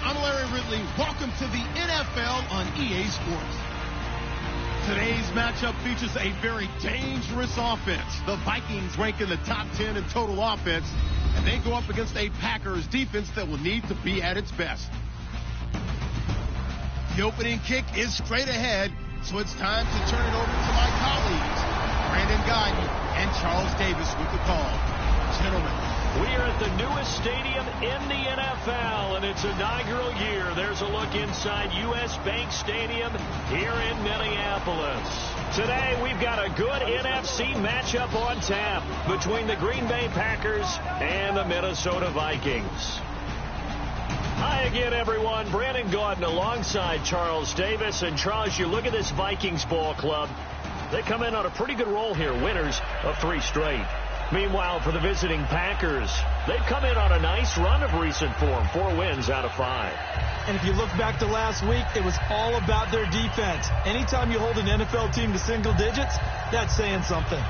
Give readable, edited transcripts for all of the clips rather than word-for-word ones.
I'm Larry Ridley. Welcome to the NFL on EA Sports. Today's matchup features a very dangerous offense. The Vikings rank in the top 10 in total offense, and they go up against a Packers defense that will need to be at its best. The opening kick is straight ahead, so it's time to turn it over to my colleagues, Brandon Guyton and Charles Davis with the call. Gentlemen. We are at the newest stadium in the NFL, and its inaugural year. There's a look inside U.S. Bank Stadium here in Minneapolis. Today, we've got a good NFC matchup on tap between the Green Bay Packers and the Minnesota Vikings. Hi again, everyone. Brandon Guyton alongside Charles Davis. And Charles, you look at this Vikings ball club. They come in on a pretty good roll here, winners of 3 straight. Meanwhile, for the visiting Packers, they've come in on a nice run of recent form, 4 wins out of 5. And if you look back to last week, it was all about their defense. Anytime you hold an NFL team to single digits, that's saying something.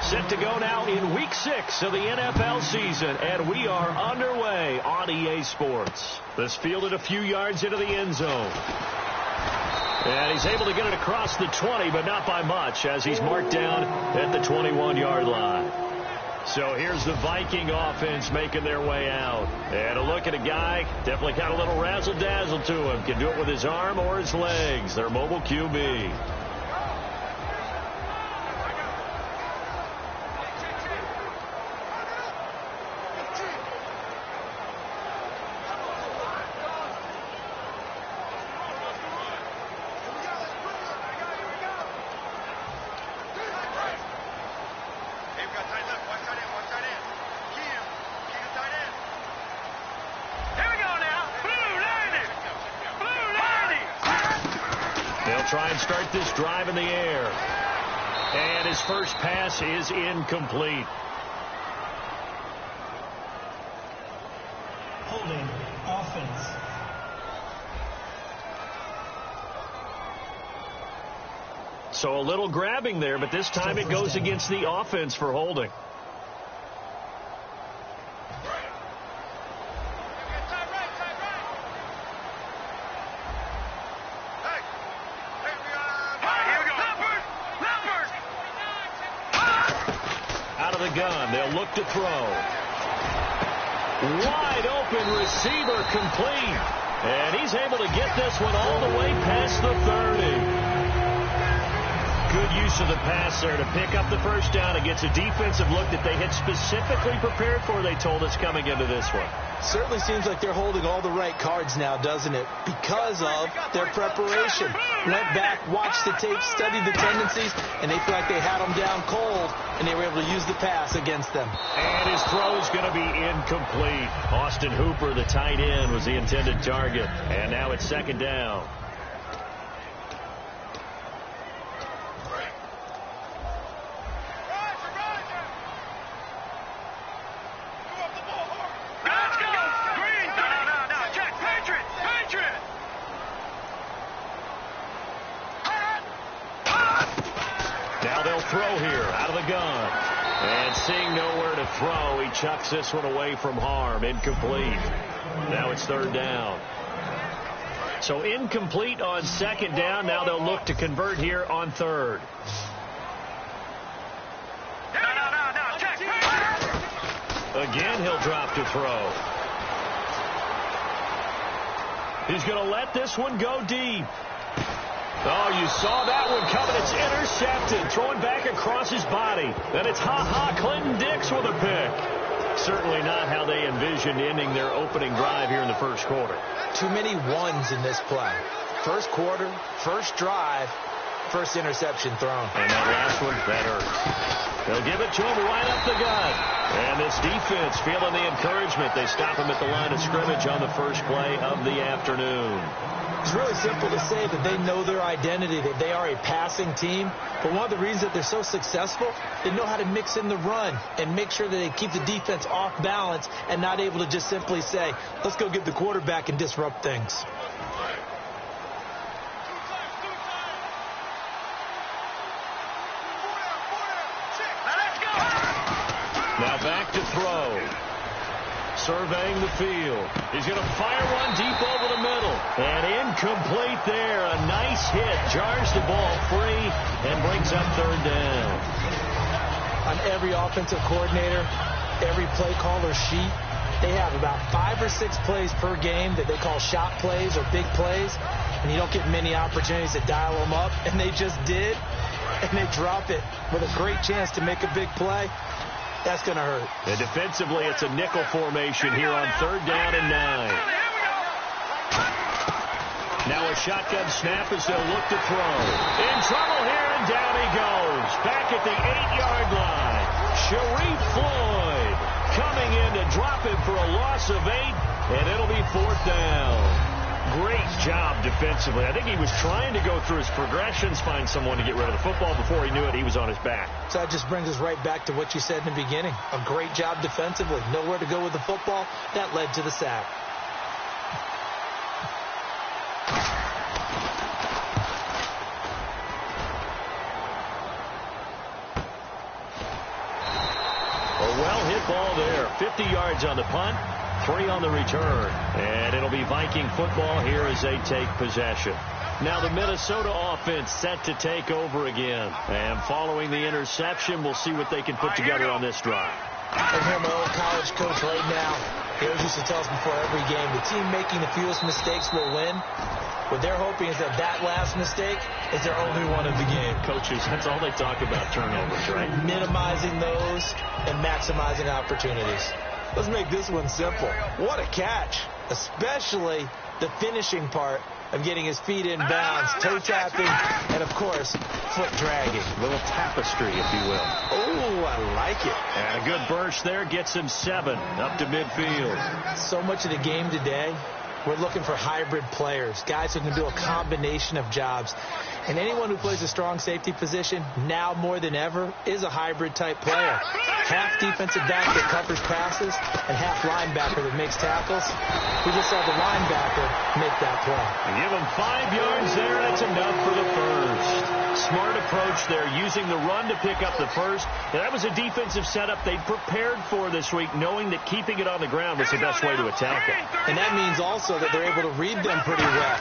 Set to go now in Week 6 of the NFL season, and we are underway on EA Sports. This fielded a few yards into the end zone. And he's able to get it across the 20, but not by much, as he's marked down at the 21-yard line. So here's the Viking offense making their way out. And a look at a guy, definitely got a little razzle-dazzle to him. Can do it with his arm or his legs. Their mobile QB. Try and start this drive in the air. And his first pass is incomplete. Holding offense. So a little grabbing there, but this time it goes against the offense for holding. Gun. They'll look to throw. Wide open receiver complete. And he's able to get this one all the way past the 30. Good use of the pass there to pick up the first down. It gets a defensive look that they had specifically prepared for, they told us, coming into this one. Certainly seems like they're holding all the right cards now, doesn't it? Because of their preparation. Went back, watched the tape, studied the tendencies, and they feel like they had them down cold, and they were able to use the pass against them. And his throw is going to be incomplete. Austin Hooper, the tight end, was the intended target. And now it's second down. Throw here out of the gun. And seeing nowhere to throw, he chucks this one away from harm. Incomplete. Now it's third down. So incomplete on second down. Now they'll look to convert here on third. Again, he'll drop to throw. He's going to let this one go deep. Oh, you saw that one coming. It's intercepted. Throwing back across his body. Then it's Clinton Dix with a pick. Certainly not how they envisioned ending their opening drive here in the first quarter. Too many ones in this play. First quarter, first drive, first interception thrown. And that last one, that hurt. They'll give it to him right up the gut. And this defense feeling the encouragement. They stop him at the line of scrimmage on the first play of the afternoon. It's really simple to say that they know their identity, that they are a passing team. But one of the reasons that they're so successful, they know how to mix in the run and make sure that they keep the defense off balance and not able to just simply say, let's go get the quarterback and disrupt things. Now back to throw. Surveying the field. He's going to fire one deep over the middle. And incomplete there. A nice hit. Jars the ball free and brings up third down. On every offensive coordinator, every play caller sheet, they have about 5 or 6 plays per game that they call shot plays or big plays. And you don't get many opportunities to dial them up. And they just did. And they drop it with a great chance to make a big play. That's going to hurt. And defensively, it's a nickel formation here on third down and 9. Now a shotgun snap as they'll look to throw. In trouble here, and down he goes. Back at the 8-yard line. Sharif Floyd coming in to drop him for a loss of 8, and it'll be fourth down. Great job defensively. I think he was trying to go through his progressions, find someone to get rid of the football. Before he knew it, he was on his back. So that just brings us right back to what you said in the beginning. A great job defensively. Nowhere to go with the football. That led to the sack. A well-hit ball there. 50 yards on the punt. 3 on the return. And it'll be Viking football here as they take possession. Now the Minnesota offense set to take over again. And following the interception, we'll see what they can put together on this drive. I hear my old college coach right now. He always used to tell us before every game, the team making the fewest mistakes will win. What they're hoping is that that last mistake is their only one of the game. Coaches, that's all they talk about, turnovers, right? Minimizing those and maximizing opportunities. Let's make this one simple. What a catch, especially the finishing part of getting his feet in bounds, toe tapping, and, of course, foot dragging. A little tapestry, if you will. Oh, I like it. And a good burst there gets him 7 up to midfield. So much of the game today, we're looking for hybrid players, guys who can do a combination of jobs. And anyone who plays a strong safety position, now more than ever, is a hybrid-type player. Half defensive back that covers passes and half linebacker that makes tackles. We just saw the linebacker make that play. And give him 5 yards there. That's enough for the first. Smart approach there, using the run to pick up the first. And that was a defensive setup they prepared for this week, knowing that keeping it on the ground was the best way to attack it. And that means also that they're able to read them pretty well.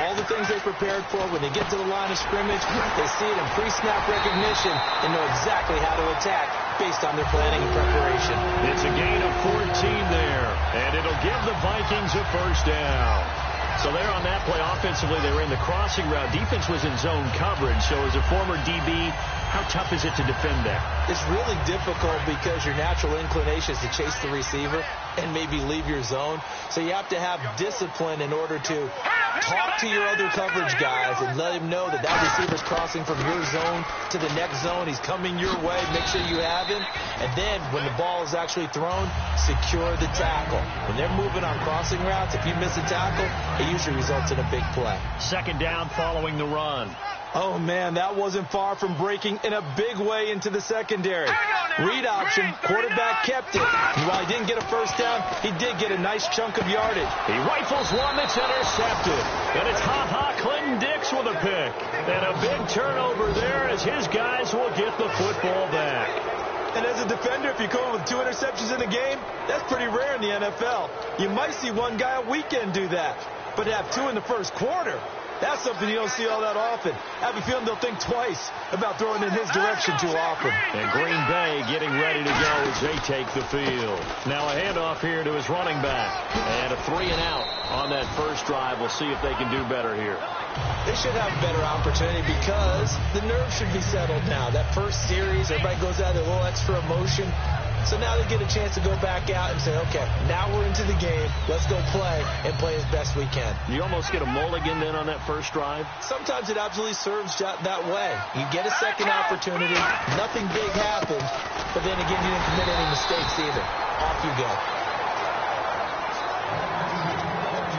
All the things they prepared for, when they get to the line of scrimmage, they see it in pre-snap recognition and know exactly how to attack based on their planning and preparation. It's a gain of 14 there, and it'll give the Vikings a first down. So there on that play, offensively, they were in the crossing route. Defense was in zone coverage, so as a former DB, how tough is it to defend that? It's really difficult because your natural inclination is to chase the receiver and maybe leave your zone. So you have to have discipline in order to talk to your other coverage guys and let him know that that receiver's crossing from your zone to the next zone. He's coming your way. Make sure you have him. And then when the ball is actually thrown, secure the tackle. When they're moving on crossing routes, if you miss a tackle, it usually results in a big play. Second down following the run. Oh, man, that wasn't far from breaking in a big way into the secondary. Read option, quarterback kept it. And while he didn't get a first down, he did get a nice chunk of yardage. He rifles one that's intercepted. And it's Clinton-Dix with a pick. And a big turnover there as his guys will get the football back. And as a defender, if you come with 2 interceptions in a game, that's pretty rare in the NFL. You might see one guy a weekend do that. But to have 2 in the first quarter, that's something you don't see all that often. I have a feeling they'll think twice about throwing in his direction too often. And Green Bay getting ready to go as they take the field. Now a handoff here to his running back. And a 3-and-out on that first drive. We'll see if they can do better here. They should have a better opportunity because the nerves should be settled now. That first series, everybody goes out with a little extra emotion. So now they get a chance to go back out and say, okay, now we're into the game. Let's go play and play as best we can. You almost get a mulligan then on that first drive? Sometimes it absolutely serves that way. You get a second opportunity. Nothing big happened. But then again, you didn't commit any mistakes either. Off you go.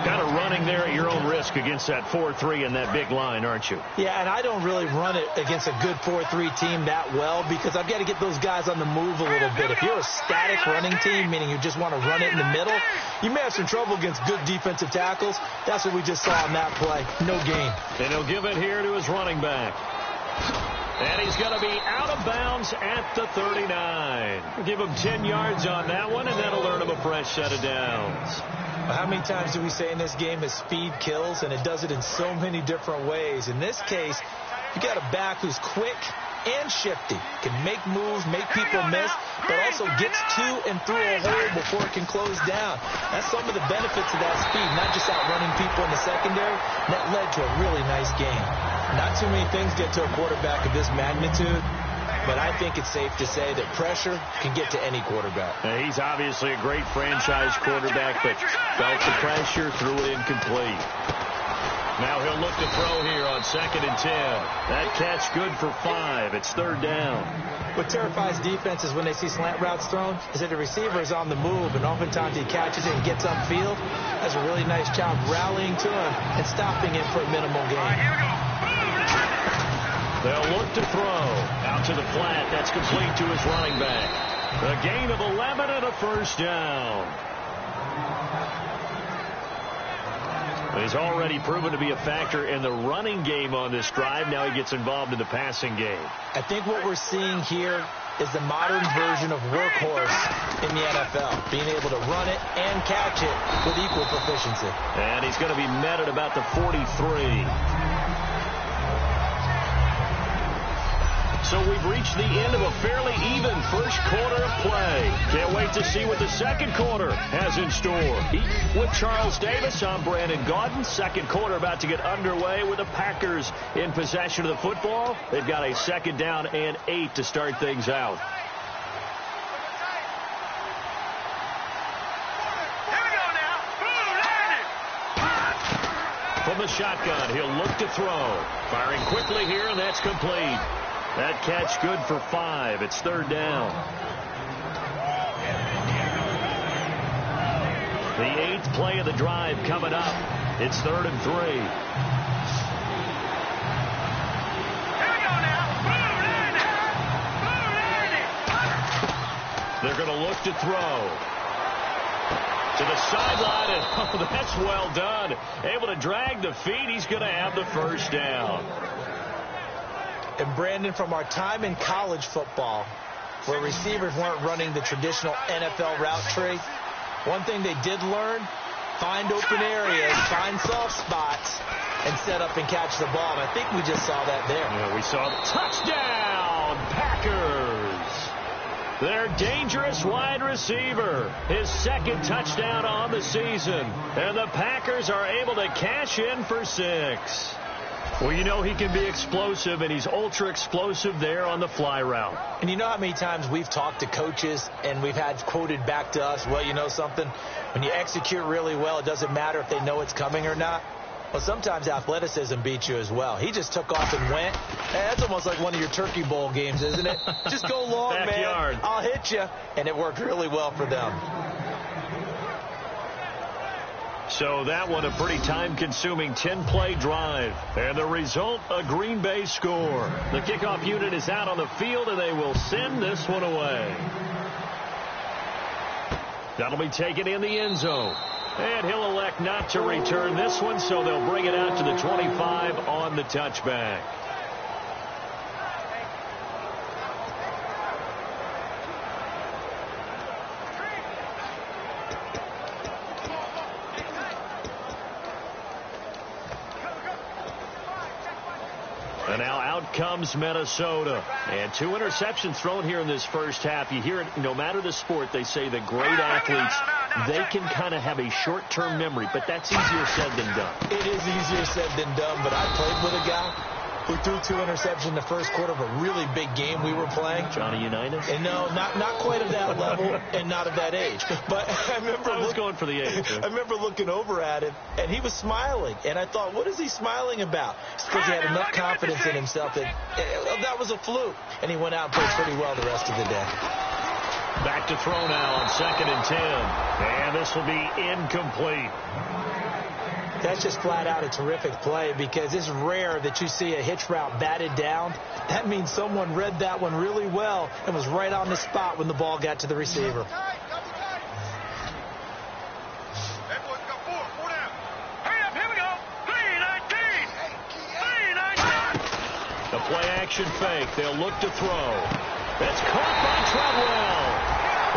Kind of running there at your own risk against that 4-3 and that big line, aren't you? Yeah, and I don't really run it against a good 4-3 team that well because I've got to get those guys on the move a little bit. If you're a static running team, meaning you just want to run it in the middle, you may have some trouble against good defensive tackles. That's what we just saw on that play. No gain. And he'll give it here to his running back. And he's going to be out of bounds at the 39. Give him 10 yards on that one, and that'll earn him a fresh set of downs. How many times do we say in this game that speed kills, and it does it in so many different ways? In this case, you got a back who's quick and shifty, can make moves, make people miss, but also gets to and through a hole before it can close down. That's some of the benefits of that speed, not just outrunning people in the secondary. That led to a really nice game. Not too many things get to a quarterback of this magnitude, but I think it's safe to say that pressure can get to any quarterback. He's obviously a great franchise quarterback, but felt the pressure, threw it incomplete. Now he'll look to throw here on 2nd and 10. That catch good for 5. It's 3rd down. What terrifies defenses when they see slant routes thrown is that the receiver is on the move, and oftentimes he catches it and gets upfield. Does a really nice job rallying to him and stopping him for a minimal gain. They'll look to throw. Out to the flat. That's complete to his running back. A gain of 11 and a 1st down. He's already proven to be a factor in the running game on this drive. Now he gets involved in the passing game. I think what we're seeing here is the modern version of workhorse in the NFL, being able to run it and catch it with equal proficiency. And he's going to be met at about the 43. So we've reached the end of a fairly even first quarter of play. Can't wait to see what the second quarter has in store. With Charles Davis, I'm Brandon Gaudin. Second quarter about to get underway with the Packers in possession of the football. They've got a 2nd down and 8 to start things out. From the shotgun, he'll look to throw. Firing quickly here, and that's complete. That catch good for 5. It's 3rd down. The 8th play of the drive coming up. It's 3rd and 3. They're going to look to throw. To the sideline, and oh, that's well done. Able to drag the feet. He's going to have the 1st down. And Brandon, from our time in college football, where receivers weren't running the traditional NFL route tree, one thing they did learn, find open areas, find soft spots, and set up and catch the ball. And I think we just saw that there. Yeah, we saw the touchdown, Packers. Their dangerous wide receiver, his 2nd touchdown on the season. And the Packers are able to cash in for 6. Well, you know he can be explosive, and he's ultra-explosive there on the fly route. And you know how many times we've talked to coaches, and we've had quoted back to us, well, you know something? When you execute really well, it doesn't matter if they know it's coming or not. Well, sometimes athleticism beats you as well. He just took off and went. Hey, that's almost like one of your Turkey Bowl games, isn't it? Just go long, Backyard. man. I'll hit you. And it worked really well for them. So that one, a pretty time-consuming 10-play drive. And the result, a Green Bay score. The kickoff unit is out on the field, and they will send this one away. That'll be taken in the end zone. And he'll elect not to return this one, so they'll bring it out to the 25 on the touchback. And now out comes Minnesota. And 2 interceptions thrown here in this first half. You hear it, no matter the sport, they say that great athletes, they can kind of have a short-term memory, but that's easier said than done. It is easier said than done, but I played with a guy who threw 2 interceptions in the first quarter of a really big game we were playing. Johnny Unitas? And no, not quite of that level and not of that age. But I remember going for the age. I remember looking over at him, and he was smiling. And I thought, what is he smiling about? It's because he had enough confidence in himself that that was a fluke. And he went out and played pretty well the rest of the day. Back to throw now on 2nd and 10. And this will be incomplete. that's just flat out a terrific play, because it's rare that you see a hitch route batted down. That means someone read that one really well and was right on the spot when the ball got to the receiver. The play-action fake. They'll look to throw. That's caught by Treadwell.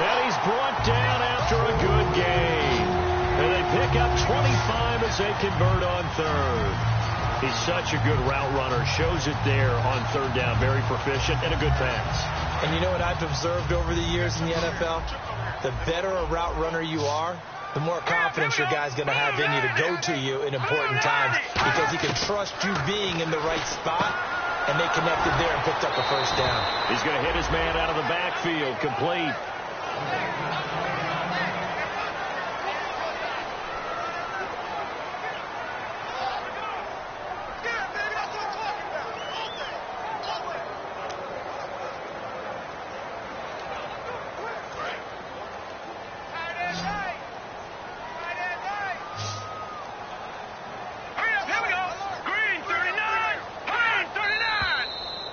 And he's brought down after a good gain. And they pick up 25 as they convert on third. He's such a good route runner. Shows it there on third down. Very proficient and a good pass. And you know what I've observed over the years in the NFL? The better a route runner you are, the more confidence your guy's going to have in you to go to you in important times, because he can trust you being in the right spot. And they connected there and picked up the first down. He's going to hit his man out of the backfield. Complete.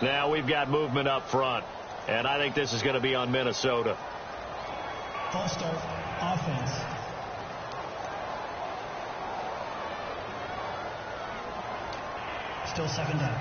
Now we've got movement up front, and I think this is going to be on Minnesota. False start, offense. Still second down.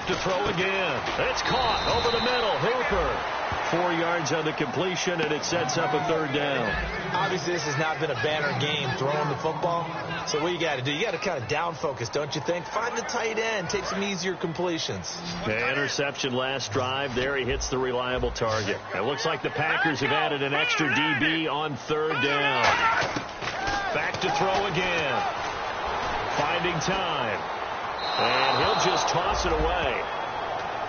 To throw again. It's caught over the middle. Hooper. 4 yards on the completion, and it sets up a third down. Obviously, this has not been a banner game throwing the football. So what you got to do, you got to kind of down focus, don't you think? Find the tight end. Take some easier completions. The interception last drive. There he hits the reliable target. It looks like the Packers have added an extra DB on third down. Back to throw again. Finding time. And he'll just toss it away.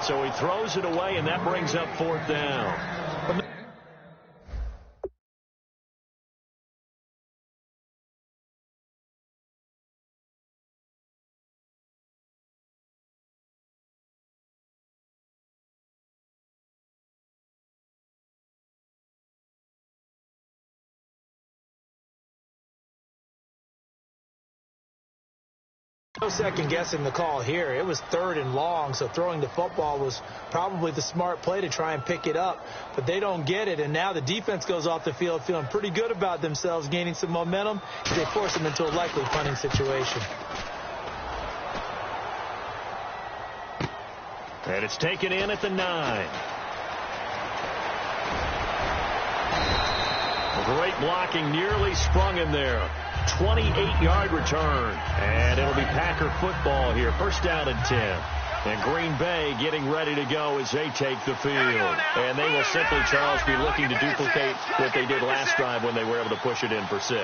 So he throws it away, and that brings up fourth down. No second guessing the call here. It was third and long, so throwing the football was probably the smart play to try and pick it up. But they don't get it, and now the defense goes off the field feeling pretty good about themselves, gaining some momentum as they force them into a likely punting situation. And it's taken in at the 9. Great blocking, nearly sprung him there. 28-yard return, and it'll be Packer football here. First down and 10. And Green Bay getting ready to go as they take the field. And they will simply, Charles, be looking to duplicate what they did last drive when they were able to push it in for 6.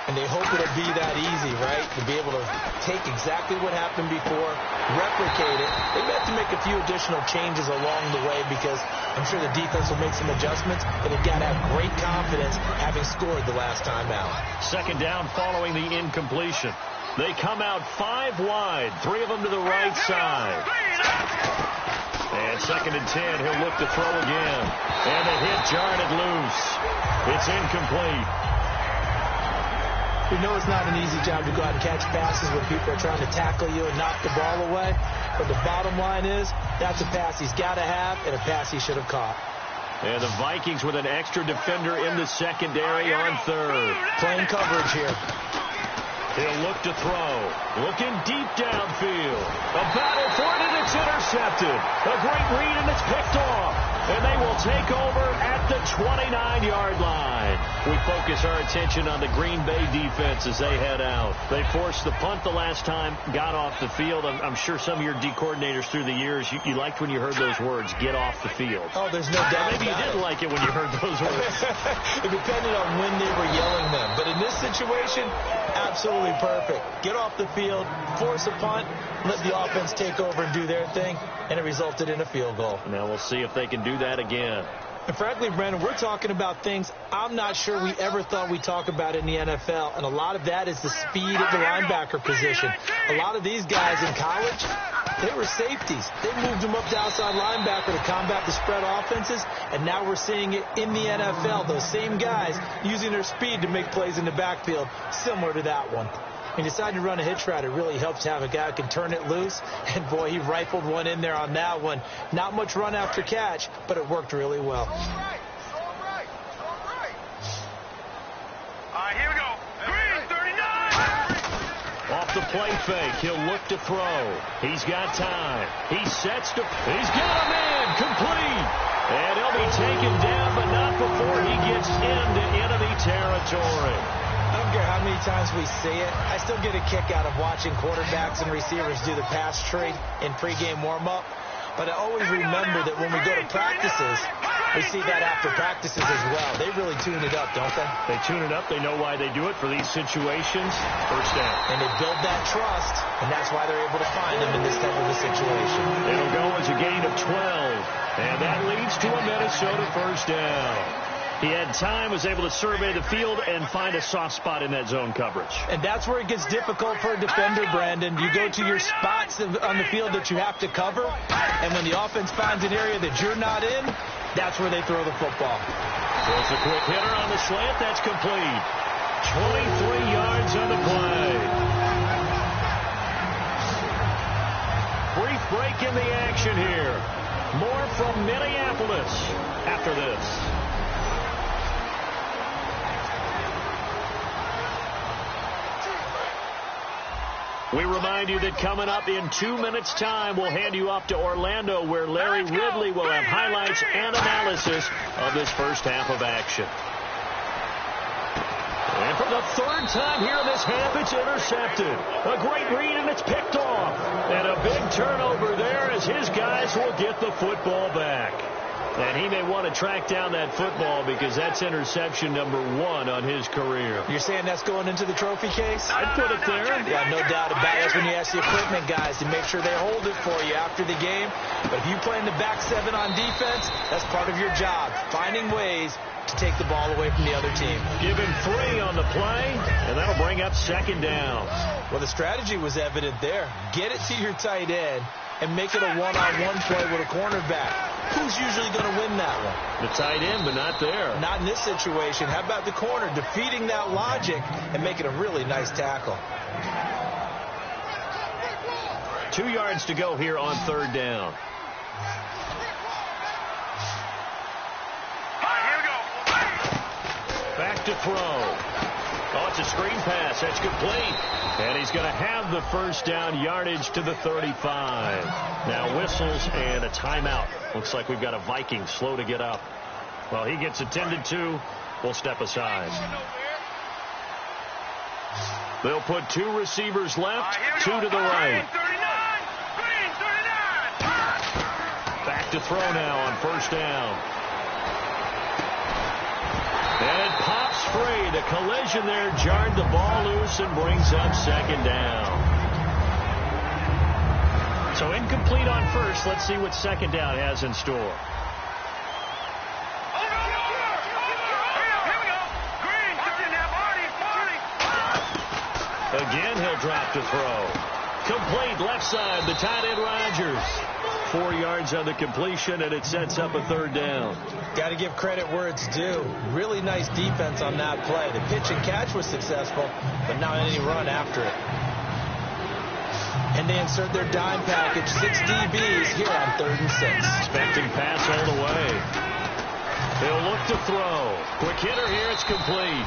And they hope it'll be that easy, right? To be able to take exactly what happened before, replicate it. They may have to make a few additional changes along the way, because I'm sure the defense will make some adjustments, but they've got to have great confidence having scored the last time out. Second down following the incompletion. They come out 5 wide, 3 of them to the right side. And second and 10, he'll look to throw again. And the hit jarred it loose. It's incomplete. We know it's not an easy job to go out and catch passes when people are trying to tackle you and knock the ball away. But the bottom line is, that's a pass he's got to have and a pass he should have caught. And the Vikings with an extra defender in the secondary on third. Playing coverage here. He'll look to throw. Looking deep downfield. A battle for it, and it's intercepted. A great read, and it's picked off. and they will take over at the 29-yard line. We focus our attention on the Green Bay defense as they head out. They forced the punt the last time, got off the field. I'm sure some of your D coordinators through the years, you liked when you heard those words, get off the field. Oh, there's no doubt. Maybe you didn't like it when you heard those words. It depended on when they were yelling them. But in this situation, absolutely perfect. Get off the field, force a punt, let the offense take over and do their thing, and it resulted in a field goal. Now we'll see if they can do that again. And frankly, Brandon, we're talking about things I'm not sure we ever thought we'd talk about in the NFL, and a lot of that is the speed at the linebacker position. A lot of these guys in college, they were safeties. They moved them up to outside linebacker to combat the spread offenses, and now we're seeing it in the NFL. Those same guys using their speed to make plays in the backfield, similar to that one. He decided to run a hitch route. It really helps to have a guy who can turn it loose. And, boy, he rifled one in there on that one. Not much run after catch, but it worked really well. All right, here we go. Green, 39. Off the play fake, he'll look to throw. He's got time. He sets to... He's got a man complete. And he'll be taken down, but not before he gets into enemy territory. I don't care how many times we see it. I still get a kick out of watching quarterbacks and receivers do the pass tree in pregame warm-up. But I always remember that when we go to practices, we see that after practices as well. They really tune it up, don't they? They tune it up. They know why they do it for these situations. First down. And they build that trust, and that's why they're able to find them in this type of a situation. It'll go as a gain of 12. And that leads to a Minnesota first down. He had time, was able to survey the field and find a soft spot in that zone coverage. And that's where it gets difficult for a defender, Brandon. You go to your spots on the field that you have to cover, and when the offense finds an area that you're not in, that's where they throw the football. Throws a quick hitter on the slant. That's complete. 23 yards on the play. Brief break in the action here. More from Minneapolis after this. We remind you that coming up in 2 minutes' time, we'll hand you off to Orlando, where Larry Ridley will have highlights and analysis of this first half of action. And for the third time here in this half, it's intercepted. A great read, and it's picked off. And a big turnover there as his guys will get the football back. And he may want to track down that football because that's interception number 1 on his career. You're saying that's going into the trophy case? I'd put it there. Yeah, no doubt about it. That's when you ask the equipment guys to make sure they hold it for you after the game. But if you play in the back 7 on defense, that's part of your job, finding ways to take the ball away from the other team. Give him 3 on the play, and that'll bring up second down. Well, the strategy was evident there. Get it to your tight end and make it a one-on-one play with a cornerback. Who's usually going to win that one? The tight end, but not there. Not in this situation. How about the corner defeating that logic and making a really nice tackle? 2 yards to go here on third down. Back to throw. Oh, it's a screen pass. That's complete. And he's going to have the first down yardage to the 35. Now whistles and a timeout. Looks like we've got a Viking slow to get up. Well, he gets attended to. We'll step aside. They'll put 2 receivers left, 2 to the right. Back to throw now on first down. And it pops free. The collision there jarred the ball loose and brings up second down. So incomplete on first. Let's see what second down has in store. Again, he'll drop to throw. Complete left side, the tight end Rodgers. 4 yards on the completion, and it sets up a third down. Got to give credit where it's due. Really nice defense on that play. The pitch and catch was successful, but not any run after it. And they insert their dime package, 6 DBs here on 3rd and 6. Expecting pass all the way. He'll look to throw. Quick hitter here, it's complete.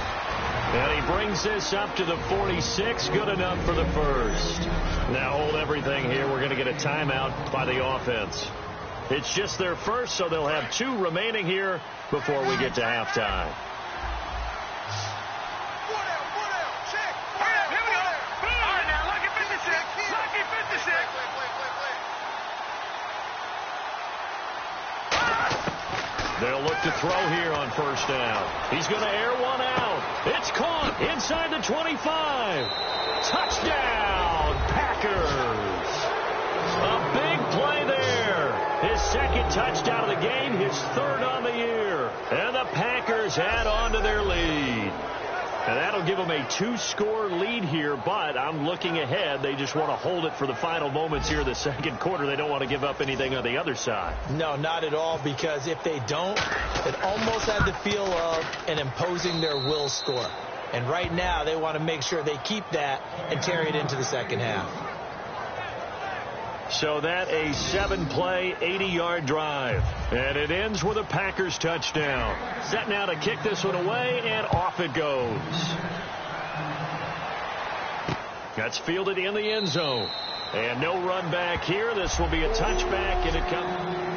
And he brings this up to the 46. Good enough for the first. Now hold everything here. We're going to get a timeout by the offense. It's just their first, so they'll have 2 remaining here before we get to halftime. They'll look to throw here on first down. He's going to air one out. It's caught inside the 25. Touchdown, Packers. A big play there. His second touchdown of the game, his third on the year. And the Packers add on to their lead. And that'll give them a 2-score lead here, but I'm looking ahead. They just want to hold it for the final moments here in the second quarter. They don't want to give up anything on the other side. No, not at all, because if they don't, it almost had the feel of an imposing their will score. And right now, they want to make sure they keep that and carry it into the second half. So that a 7-play, 80-yard drive. And it ends with a Packers touchdown. Set now to kick this one away, and off it goes. That's fielded in the end zone. And no run back here. This will be a touchback, and it comes.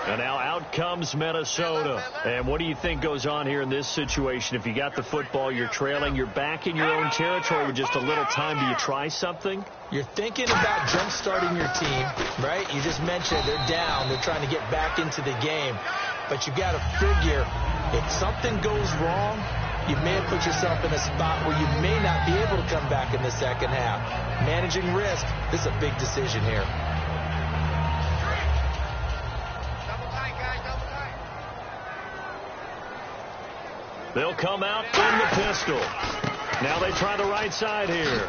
And now out comes Minnesota. And what do you think goes on here in this situation? If you got the football, you're trailing, you're back in your own territory with just a little time. Do you try something? You're thinking about jump-starting your team, right? You just mentioned they're down. They're trying to get back into the game. But you got to figure if something goes wrong, you may have put yourself in a spot where you may not be able to come back in the second half. Managing risk, this is a big decision here. They'll come out in the pistol. Now they try the right side here.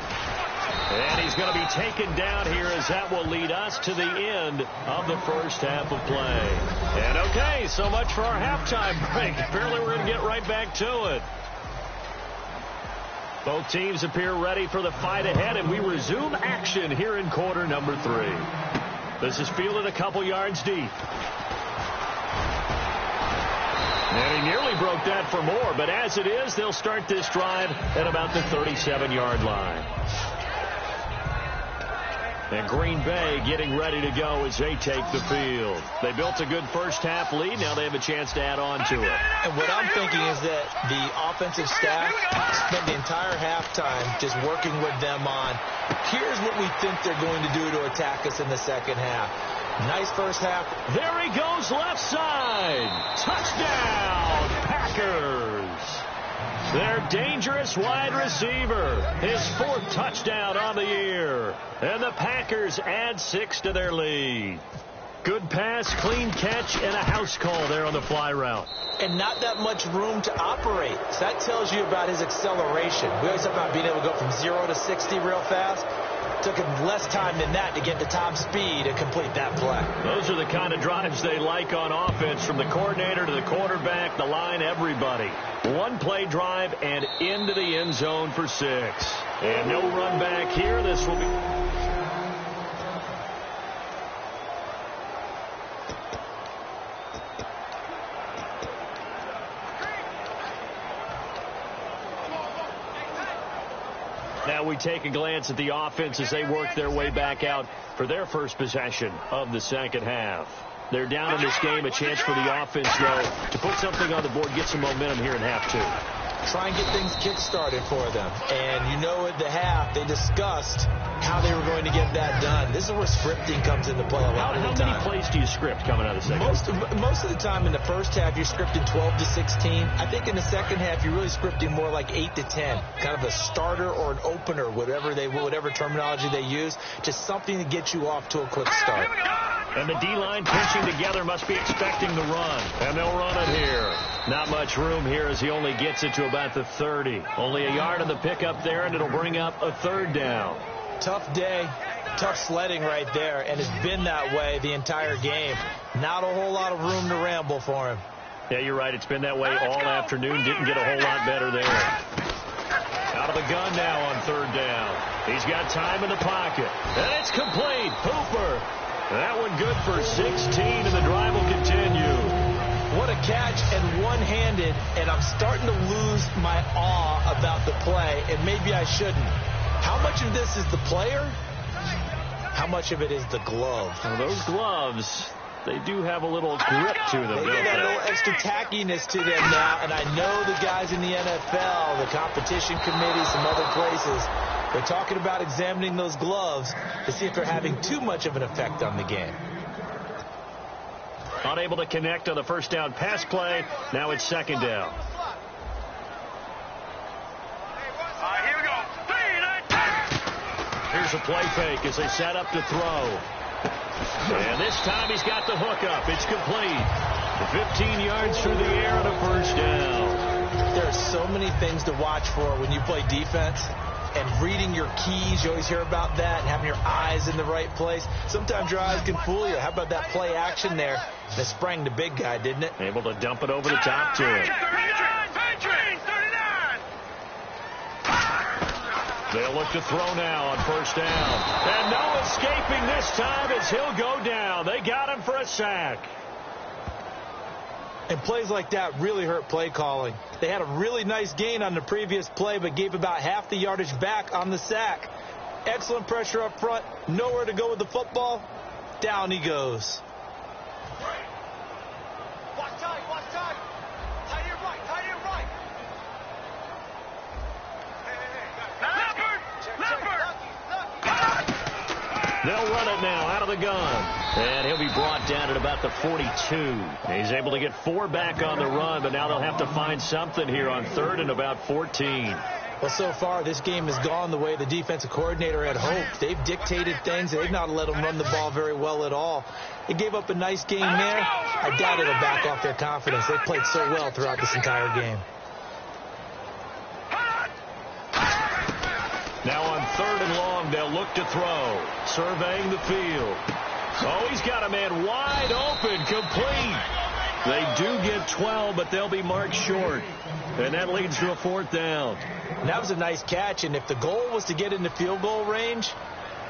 And he's going to be taken down here, as that will lead us to the end of the first half of play. And okay, so much for our halftime break. Apparently we're going to get right back to it. Both teams appear ready for the fight ahead, and we resume action here in quarter number 3. This is fielded a couple yards deep. And he nearly broke that for more, but as it is, they'll start this drive at about the 37-yard line. And Green Bay getting ready to go as they take the field. They built a good first-half lead. Now they have a chance to add on to it. And what I'm thinking is that the offensive staff spent the entire halftime just working with them on, here's what we think they're going to do to attack us in the second half. Nice first half. There he goes, left side. Touchdown, Packers. Their dangerous wide receiver. His 4th touchdown on the year. And the Packers add 6 to their lead. Good pass, clean catch, and a house call there on the fly route. And not that much room to operate. So that tells you about his acceleration. We always talk about being able to go from 0 to 60 real fast. Took him less time than that to get the top speed and complete that play. Those are the kind of drives they like on offense, from the coordinator to the quarterback, the line, everybody. 1-play drive and into the end zone for 6. And no run back here. This will be... Now we take a glance at the offense as they work their way back out for their first possession of the second half. They're down in this game. A chance for the offense, though, to put something on the board, get some momentum here in half 2. Try and get things kick-started for them. And you know, at the half, they discussed how they were going to get that done. This is where scripting comes into play a lot of the time. How many plays do you script coming out of the second half? Most of the time in the first half, you're scripting 12 to 16. I think in the second half, you're really scripting more like 8 to 10. Kind of a starter or an opener, whatever terminology they use. Just something to get you off to a quick start. And the D-line pinching together, must be expecting the run. And they'll run it here. Not much room here as he only gets it to about the 30. Only a yard on the pickup there, and it'll bring up a 3rd down. Tough day, tough sledding right there, and it's been that way the entire game. Not a whole lot of room to ramble for him. Yeah, you're right. It's been that way all afternoon. Didn't get a whole lot better there. Out of the gun now on 3rd down. He's got time in the pocket. And it's complete. Hooper. That one good for 16, and the drive will continue. What a catch, and one-handed, and I'm starting to lose my awe about the play, and maybe I shouldn't. How much of this is the player? How much of it is the glove? Well, those gloves, they do have a little grip to them, don't They got they? a little extra tackiness to them now, and I know the guys in the NFL, the competition committee, some other places, they're talking about examining those gloves to see if they're having too much of an effect on the game. Unable to connect on the first down pass play. Now it's second down. Here we go. Here's a play fake as they set up to throw. And this time he's got the hook up. It's complete. 15 yards through the air on a first down. There are so many things to watch for when you play defense. And reading your keys, you always hear about that, and having your eyes in the right place. Sometimes your eyes can fool you. How about that play action there that sprang the big guy, didn't it? Able to dump it over the top to him. 39. They'll look to throw now on first down. And no escaping this time as he'll go down. They got him for a sack. And plays like that really hurt play calling. They had a really nice gain on the previous play, but gave about half the yardage back on the sack. Excellent pressure up front. Nowhere to go with the football. Down he goes. Watch time. Tight your right. Leopard. They'll run it now out of the gun. And he'll be brought down at about the 42. He's able to get 4 back on the run, but now they'll have to find something here on third and about 14. Well, so far, this game has gone the way the defensive coordinator had hoped. They've dictated things. They've not let them run the ball very well at all. They gave up a nice game there. I doubt it'll back off their confidence. They've played so well throughout this entire game. Now on third and long, they'll look to throw. Surveying the field. Oh, he's got a man wide open, complete. They do get 12, but they'll be marked short. And that leads to a fourth down. And that was a nice catch, and if the goal was to get into field goal range,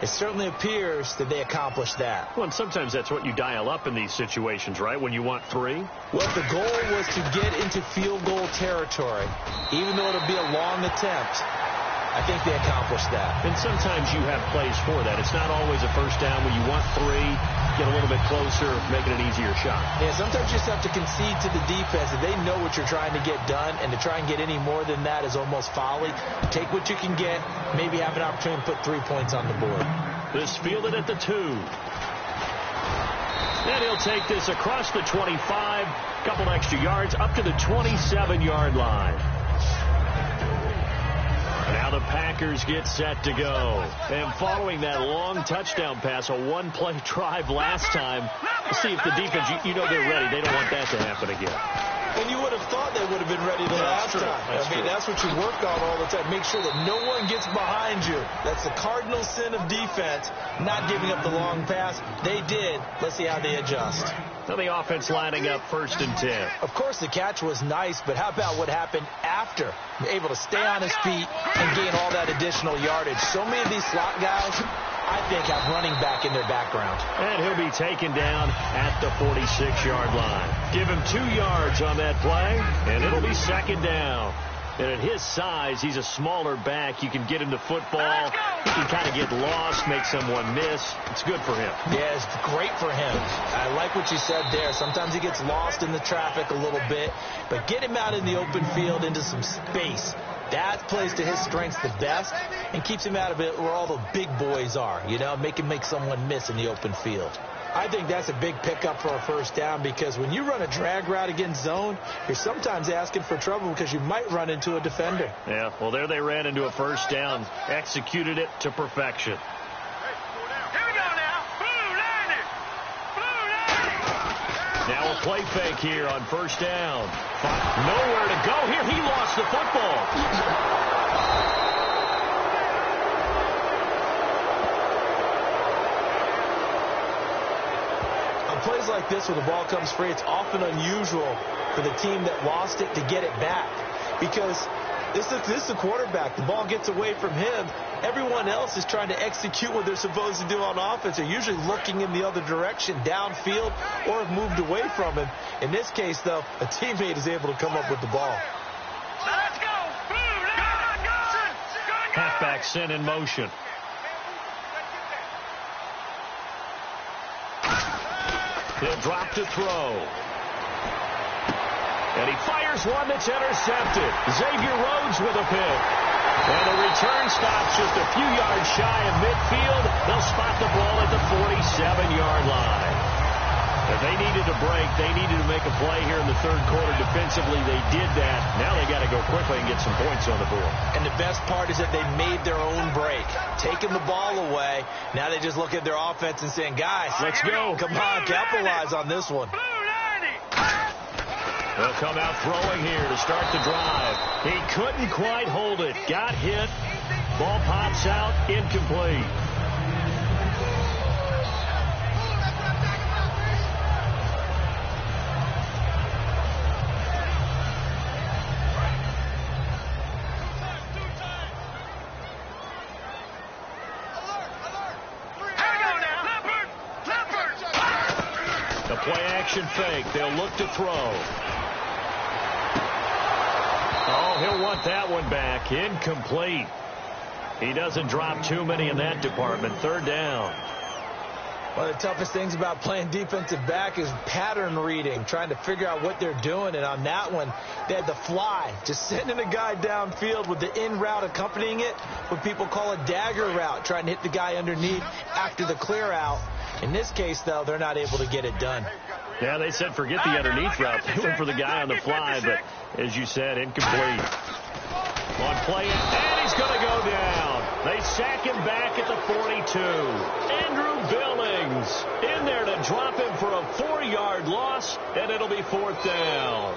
it certainly appears that they accomplished that. Well, and sometimes that's what you dial up in these situations, right, when you want 3? Well, if the goal was to get into field goal territory, even though it'll be a long attempt, I think they accomplished that. And sometimes you have plays for that. It's not always a first down when you want 3, get a little bit closer, make it an easier shot. Yeah, sometimes you just have to concede to the defense that they know what you're trying to get done, and to try and get any more than that is almost folly. Take what you can get, maybe have an opportunity to put 3 points on the board. This fielded at the 2. And he'll take this across the 25, couple extra yards, up to the 27-yard line. Now the Packers get set to go. And following that long touchdown pass, a one-play drive last time, we'll see if the defense, you know they're ready. They don't want that to happen again. And you would have thought they would have been ready the last time. That's what you work on all the time. Make sure that no one gets behind you. That's the cardinal sin of defense, not giving up the long pass. They did. Let's see how they adjust. Now the offense lining up first and 10. Of course, the catch was nice, but how about what happened after? Able to stay on his feet and gain all that additional yardage. So many of these slot guys, I think, have running back in their background. And he'll be taken down at the 46-yard line. Give him 2 yards on that play, and it'll be second down. And at his size, he's a smaller back. You can get him to football. He can kind of get lost, make someone miss. It's good for him. Yeah, it's great for him. I like what you said there. Sometimes he gets lost in the traffic a little bit, but get him out in the open field into some space. That plays to his strengths the best and keeps him out of it where all the big boys are, you know, make someone miss in the open field. I think that's a big pickup for a first down, because when you run a drag route against zone, you're sometimes asking for trouble because you might run into a defender. Yeah, well, there they ran into a first down, executed it to perfection. Here we go now. Blue landed. Now a play fake here on first down. Nowhere to go here. He lost the football. Plays like this where the ball comes free, it's often unusual for the team that lost it to get it back, because This is the quarterback. The ball gets away from him. Everyone else is trying to execute what they're supposed to do on offense. They're usually looking in the other direction, downfield, or have moved away from him. In this case, though, a teammate is able to come up with the ball. Let's go. Halfback sent in motion. He'll drop to throw. And he fires one that's intercepted. Xavier Rhodes with a pick. And the return stops just a few yards shy of midfield. They'll spot the ball at the 47-yard line. If they needed a break, they needed to make a play here in the third quarter defensively. They did that. Now they got to go quickly and get some points on the board. And the best part is that they made their own break, taking the ball away. Now they just look at their offense and saying, guys, let's go. Come on, capitalize on this one. They'll come out throwing here to start the drive. He couldn't quite hold it. Got hit. Ball pops out. Incomplete. The play action fake. They'll look to throw. Oh, he'll want that one back. Incomplete. He doesn't drop too many in that department. Third down. One of the toughest things about playing defensive back is pattern reading, trying to figure out what they're doing. And on that one, they had the fly, just sending a guy downfield with the in route accompanying it, what people call a dagger route, trying to hit the guy underneath after the clear out. In this case, though, they're not able to get it done. Yeah, they said forget the underneath route. They went for the guy on the fly, but as you said, incomplete. On play, and he's going to go down. They sack him back at the 42. Andrew Billings in there to drop him for a 4-yard loss, and it'll be fourth down.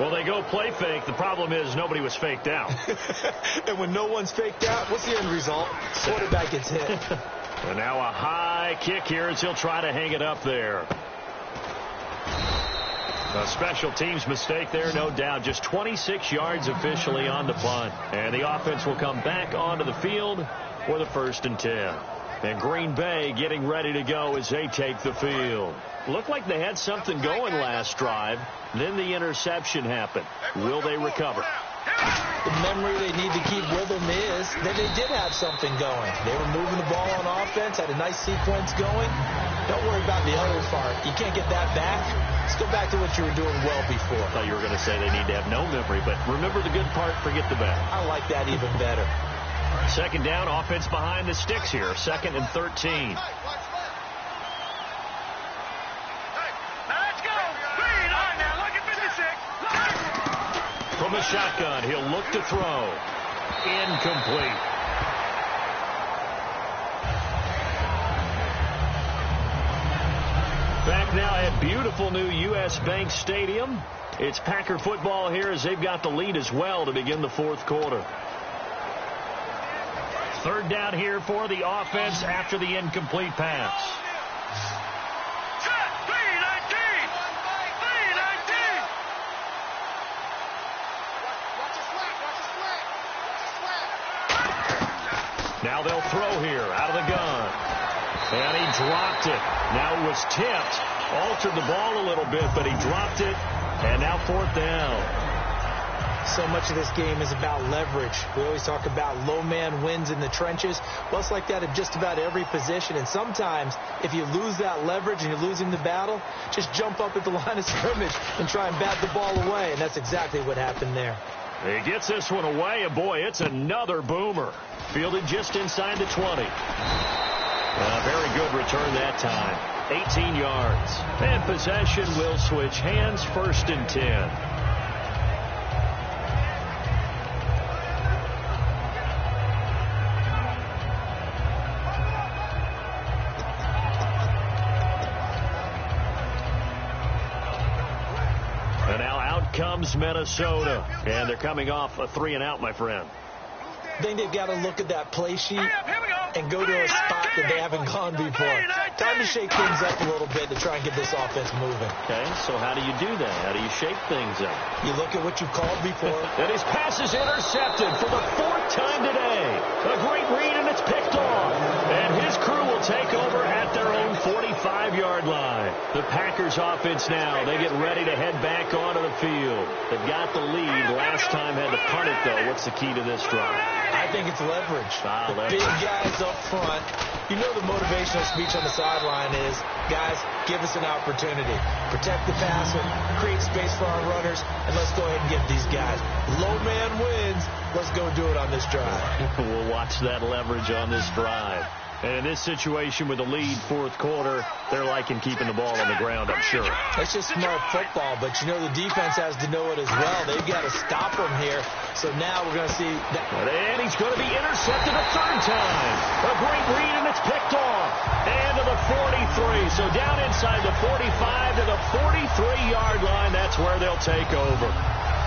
Well, they go play fake. The problem is nobody was faked out. And when no one's faked out, what's the end result? Quarterback gets hit. And now a high kick here as he'll try to hang it up there. A special teams mistake there, no doubt. Just 26 yards officially on the punt. And the offense will come back onto the field for the 1st and 10. And Green Bay getting ready to go as they take the field. Looked like they had something going last drive. Then the interception happened. Will they recover? The memory they need to keep with them is that they did have something going. They were moving the ball on offense, had a nice sequence going. Don't worry about the other part. You can't get that back. Let's go back to what you were doing well before. I thought you were going to say they need to have no memory, but remember the good part, forget the bad. I like that even better. Second down, offense behind the sticks here. 2nd and 13. From a shotgun, he'll look to throw. Incomplete. Back now at beautiful new U.S. Bank Stadium. It's Packer football here as they've got the lead as well to begin the fourth quarter. Third down here for the offense after the incomplete pass. Now they'll throw here out of the gun. And he dropped it. Now it was tipped. Altered the ball a little bit, but he dropped it. And now fourth down. So much of this game is about leverage. We always talk about low man wins in the trenches. Well, it's like that at just about every position. And sometimes, if you lose that leverage and you're losing the battle, just jump up at the line of scrimmage and try and bat the ball away. And that's exactly what happened there. He gets this one away, and boy, it's another boomer. Fielded just inside the 20. A very good return that time. 18 yards. And possession will switch hands. 1st and 10. And now out comes Minnesota. And they're coming off a 3-and-out, my friend. I think they've got to look at that play sheet and go to a spot that they haven't gone before. Time to shake things up a little bit to try and get this offense moving. Okay, so how do you do that? How do you shake things up? You look at what you've called before. And his pass is intercepted for the 4th time today. A great read, and it's picked off. And his crew will take over at their own 45-yard line. The Packers offense now. They get ready to head back onto the field. They've got the lead. Last time had to punt it, though. What's the key to this drive? I think it's leverage. Big guys up front. You know the motivational speech on the sideline is, guys, give us an opportunity. Protect the passer, create space for our runners, and let's go ahead and get these guys. Low man wins. Let's go do it on this drive. We'll watch that leverage on this drive. And in this situation with the lead, 4th quarter, they're liking keeping the ball on the ground, I'm sure. That's just smart football, but you know the defense has to know it as well. They've got to stop them here. So now we're going to see that. And he's going to be intercepted a 3rd time. A great read, and it's picked off. And to the 43. So down inside the 45 to the 43-yard line. That's where they'll take over.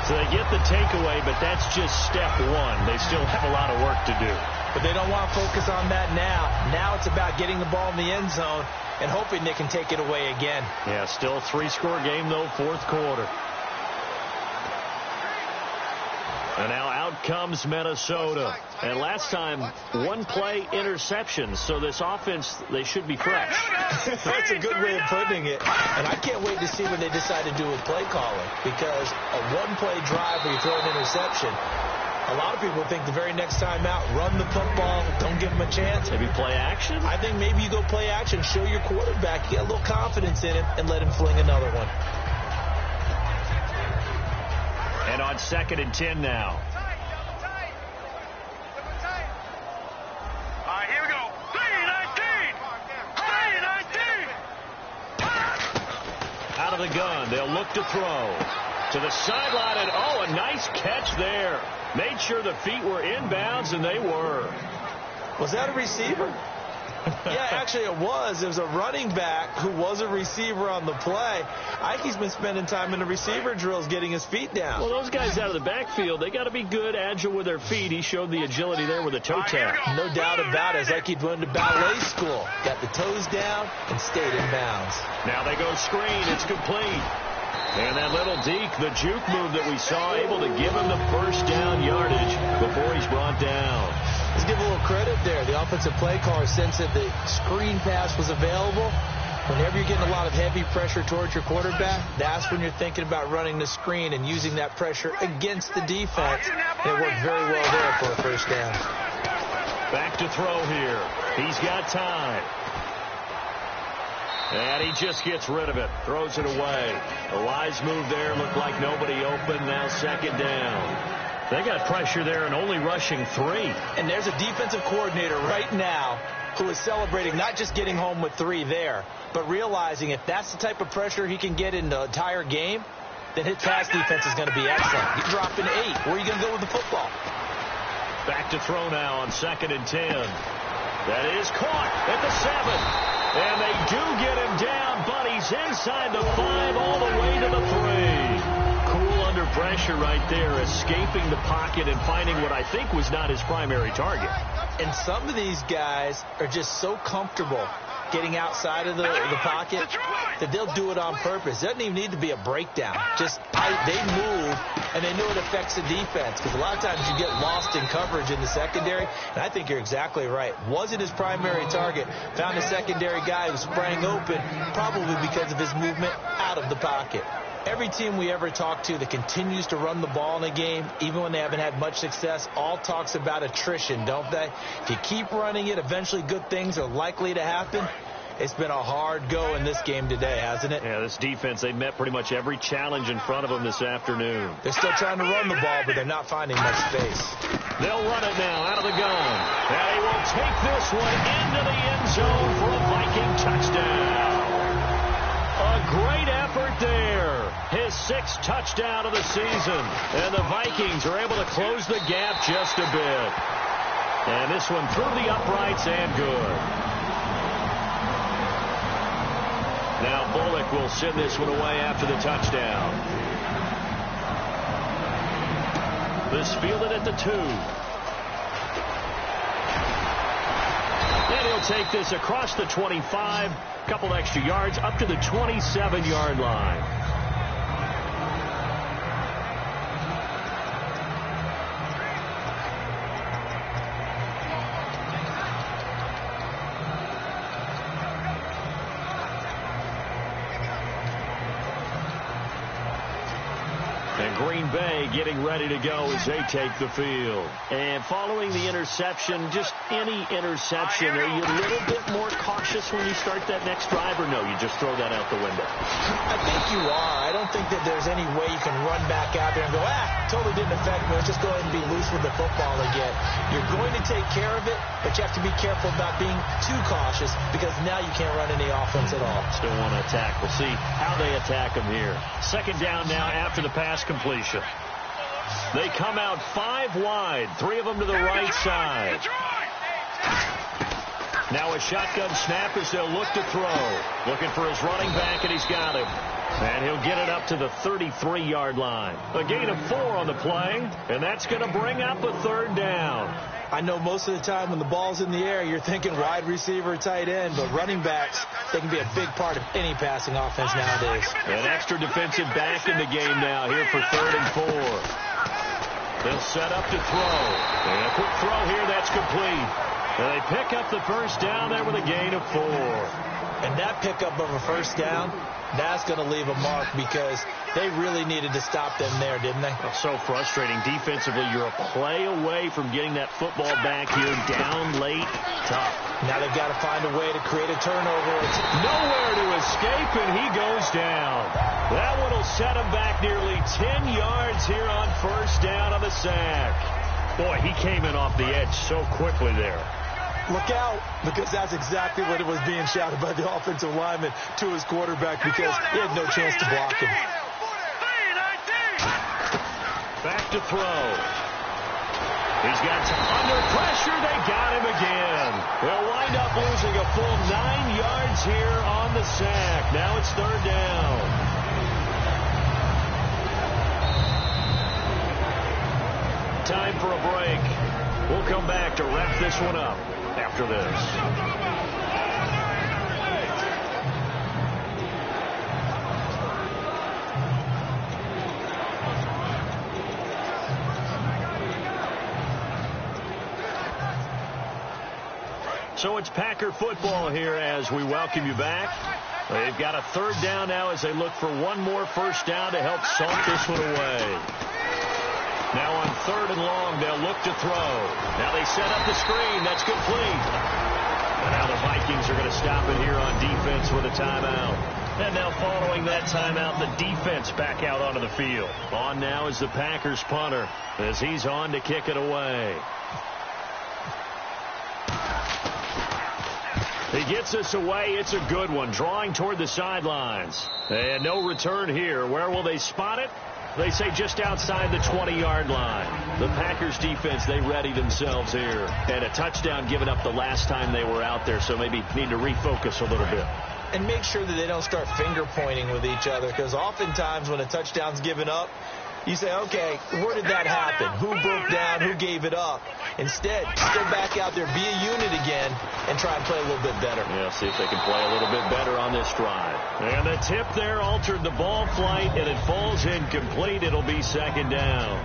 So they get the takeaway, but that's just step 1. They still have a lot of work to do. But they don't want to focus on that now. Now it's about getting the ball in the end zone and hoping they can take it away again. Yeah, still a 3-score game, though, 4th quarter. And now out comes Minnesota. And last time, 1-play interceptions. So this offense, they should be fresh. That's a good way of putting it. And I can't wait to see what they decide to do with play calling. Because a 1-play drive where you throw an interception, a lot of people think the very next time out, run the football, don't give them a chance. Maybe play action? I think maybe you go play action, show your quarterback, get a little confidence in him, and let him fling another one. And on 2nd and 10 now. All right, here we go. 3-19. 3-19. Out of the gun, they'll look to throw. To the sideline, and oh, a nice catch there. Made sure the feet were inbounds, and they were. Was that a receiver? Yeah, actually it was. It was a running back who was a receiver on the play. I think he's been spending time in the receiver drills getting his feet down. Well, those guys out of the backfield, they got to be good, agile with their feet. He showed the agility there with a toe tap. No doubt about it. It's like he'd went to ballet school. Got the toes down and stayed in bounds. Now they go screen. It's complete. And that little deke, the juke move that we saw, able to give him the 1st down yardage before he's brought down. Let's give a little credit there. The offensive play caller sensed that the screen pass was available. Whenever you're getting a lot of heavy pressure towards your quarterback, that's when you're thinking about running the screen and using that pressure against the defense. And it worked very well there for a 1st down. Back to throw here. He's got time. And he just gets rid of it. Throws it away. A wise move there. Looked like nobody open. Now 2nd down. They got pressure there and only rushing 3. And there's a defensive coordinator right now who is celebrating not just getting home with 3 there, but realizing if that's the type of pressure he can get in the entire game, then his pass defense is going to be excellent. He's dropping 8. Where are you going to go with the football? Back to throw now on 2nd and 10. That is caught at the 7. And they do get him down, but he's inside the 5 all the way to the 3. Cool under pressure right there, escaping the pocket and finding what I think was not his primary target. And some of these guys are just so comfortable getting outside of the pocket that they'll do it on purpose. It doesn't even need to be a breakdown. Just they move, and they know it affects the defense. Because a lot of times you get lost in coverage in the secondary, and I think you're exactly right. Wasn't his primary target. Found a secondary guy who sprang open, probably because of his movement out of the pocket. Every team we ever talk to that continues to run the ball in a game, even when they haven't had much success, all talks about attrition, don't they? If you keep running it, eventually good things are likely to happen. It's been a hard go in this game today, hasn't it? Yeah, this defense, they met pretty much every challenge in front of them this afternoon. They're still trying to run the ball, but they're not finding much space. They'll run it now out of the gun. And he will take this one into the end zone for a Viking touchdown. A great effort there. His 6th touchdown of the season. And the Vikings are able to close the gap just a bit. And this one through the uprights and good. Now Bullock will send this one away after the touchdown. This fielded at the 2. they'll take this across the 25, a couple extra yards, up to the 27-yard line. And Green Bay getting ready to go as they take the field. And following the interception, just any interception, are you a little bit more cautious when you start that next drive, or no, you just throw that out the window? I think you are. I don't think that there's any way you can run back out there and go, totally didn't affect me. Let's just go ahead and be loose with the football again. You're going to take care of it, but you have to be careful about being too cautious because now you can't run any offense at all. Still want to attack. We'll see how they attack them here. Second down now after the pass completion. They come out 5 wide, 3 of them to the right side. Now a shotgun snap as they'll look to throw. Looking for his running back, and he's got him. And he'll get it up to the 33-yard line. A gain of 4 on the play, and that's going to bring up a third down. I know most of the time when the ball's in the air, you're thinking wide receiver, tight end, but running backs, they can be a big part of any passing offense nowadays. An extra defensive back in the game now here for 3rd and 4. They'll set up to throw. And a quick throw here, that's complete. And they pick up the first down there with a gain of 4. And that pickup of a first down, that's going to leave a mark because they really needed to stop them there, didn't they? Oh, so frustrating. Defensively, you're a play away from getting that football back here, down late, tough. Now they've got to find a way to create a turnover. It's nowhere to escape, and he goes down. That one will set him back nearly 10 yards here on first down on the sack. Boy, he came in off the edge so quickly there. Look out, because that's exactly what it was being shouted by the offensive lineman to his quarterback because he had no chance to block him. Back to throw. He's got under pressure. They got him again. They'll wind up losing a full 9 yards here on the sack. Now it's 3rd down. Time for a break. We'll come back to wrap this one up after this. So it's Packer football here as we welcome you back. They've got a 3rd down now as they look for one more first down to help salt this one away. Now on 3rd and long, they'll look to throw. Now they set up the screen. That's complete. And now the Vikings are going to stop it here on defense with a timeout. And now following that timeout, the defense back out onto the field. On now is the Packers punter as he's on to kick it away. He gets us away. It's a good one. Drawing toward the sidelines. And no return here. Where will they spot it? They say just outside the 20-yard line. The Packers defense, they ready themselves here. And a touchdown given up the last time they were out there, so maybe need to refocus a little bit. And make sure that they don't start finger pointing with each other, because oftentimes when a touchdown's given up, you say, okay, where did that happen? Who broke down? Who gave it up? Instead, just go back out there, be a unit again, and try and play a little bit better. Yeah, see if they can play a little bit better on this drive. And the tip there altered the ball flight, and it falls incomplete. It'll be 2nd down.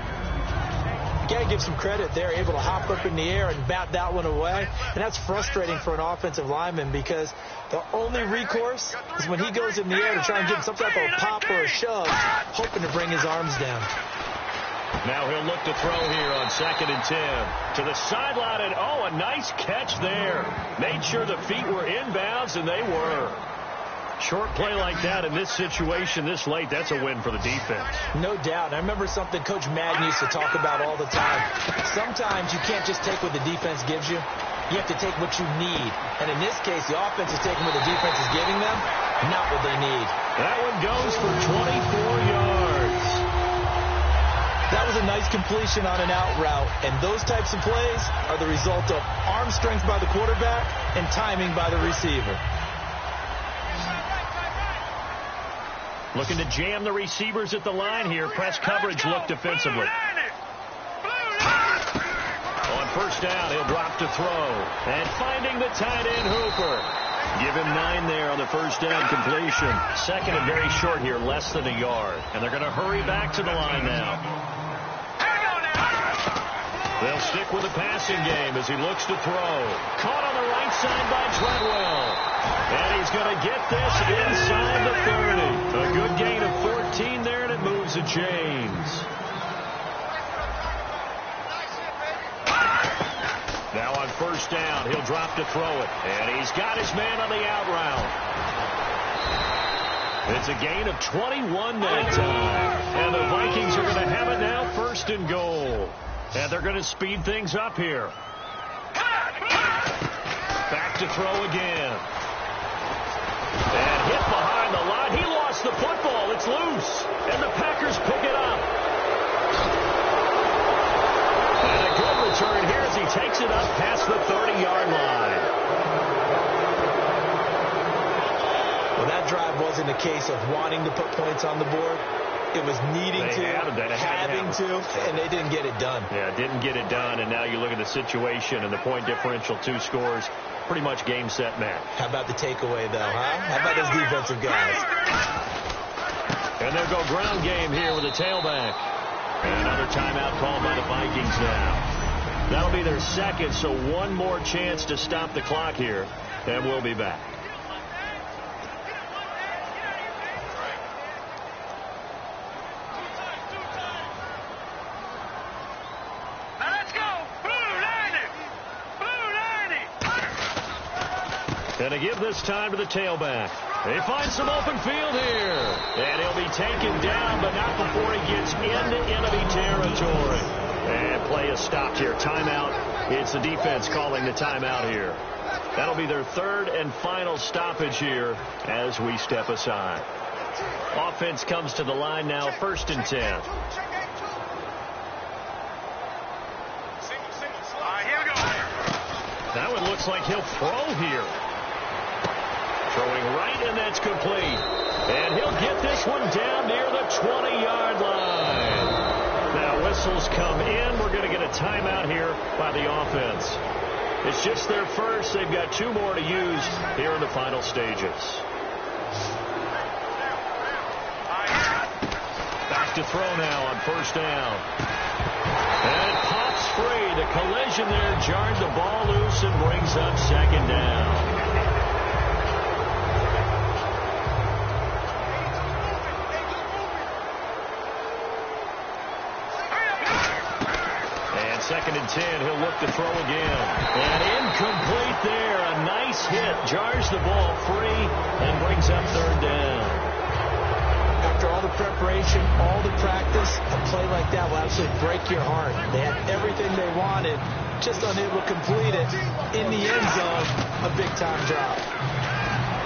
You got to give some credit. They're able to hop up in the air and bat that one away. And that's frustrating for an offensive lineman because the only recourse is when he goes in the air to try and get some type of pop or a shove, hoping to bring his arms down. Now he'll look to throw here on 2nd and 10. To the sideline, and a nice catch there. Made sure the feet were inbounds, and they were. Short play like that in this situation this late, that's a win for the defense. No doubt. I remember something Coach Madden used to talk about all the time. Sometimes you can't just take what the defense gives you. You have to take what you need. And in this case, the offense is taking what the defense is giving them, not what they need. That one goes for 24 yards. That was a nice completion on an out route. And those types of plays are the result of arm strength by the quarterback and timing by the receiver. Looking to jam the receivers at the line here. Press coverage look defensively. On first down, he'll drop to throw. And finding the tight end, Hooper. Give him 9 there on the first down completion. Second and very short here, less than a yard. And they're going to hurry back to the line now. They'll stick with the passing game as he looks to throw. Caught on the right side by Treadwell. And he's going to get this inside the 30. A good gain of 14 there, and it moves to James. Now on first down, he'll drop to throw it. And he's got his man on the out route. It's a gain of 21 that time. And the Vikings are going to have it now, first and goal. And they're going to speed things up here. Back to throw again. And hit behind the line. He lost the football. It's loose. And the Packers pick it up. And a good return here as he takes it up past the 30-yard line. Well, that drive wasn't a case of wanting to put points on the board. It was needing having to, and they didn't get it done. Yeah, didn't get it done, and now you look at the situation and the point differential, 2 scores, pretty much game, set, match. How about the takeaway, though, huh? How about those defensive guys? And they'll go ground game here with a tailback. And another timeout called by the Vikings now. That'll be their second, so one more chance to stop the clock here, and we'll be back. And to give this time to the tailback. They find some open field here. And he'll be taken down, but not before he gets into enemy territory. And play is stopped here. Timeout. It's the defense calling the timeout here. That'll be their third and final stoppage here as we step aside. Offense comes to the line now, first and 10. Now it looks like he'll throw here. Throwing right, and that's complete. And he'll get this one down near the 20-yard line. Now whistles come in. We're going to get a timeout here by the offense. It's just their first. They've got 2 more to use here in the final stages. Back to throw now on first down. And it pops free. The collision there jarred the ball loose and brings up second down. Second and 10, he'll look to throw again. And incomplete there. A nice hit. Jars the ball free and brings up third down. After all the preparation, all the practice, a play like that will absolutely break your heart. They had everything they wanted, just unable to complete it. In the end zone, a big-time drop.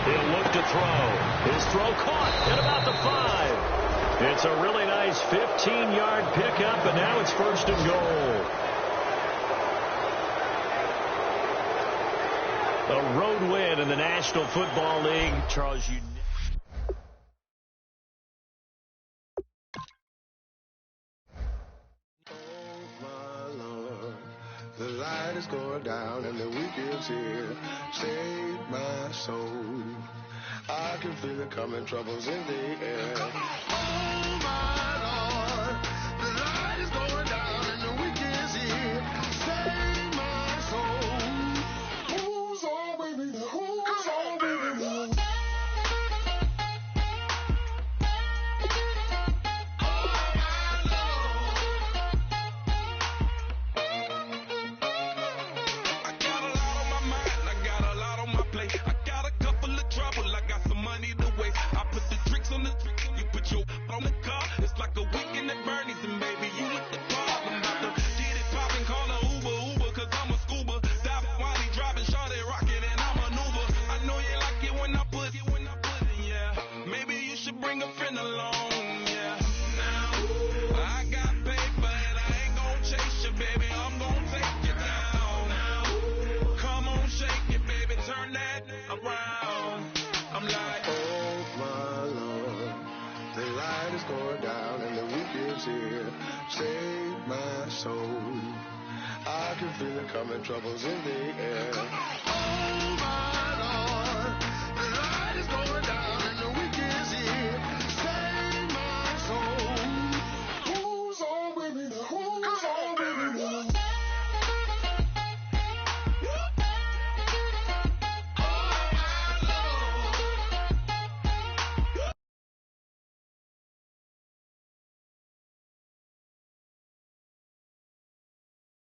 He'll look to throw. His throw caught at about the 5. It's a really nice 15-yard pickup, and now it's first and goal. A road win in the National Football League. Charles, you... Oh, my Lord, the light is going down and the weekend's here. Save my soul. I can feel it coming, troubles in the air. Oh, my Lord, the light is going down and the weekend's here. Save my soul. Who's on, baby? Who's on, baby? I can feel it coming, troubles in the air. Oh my Lord.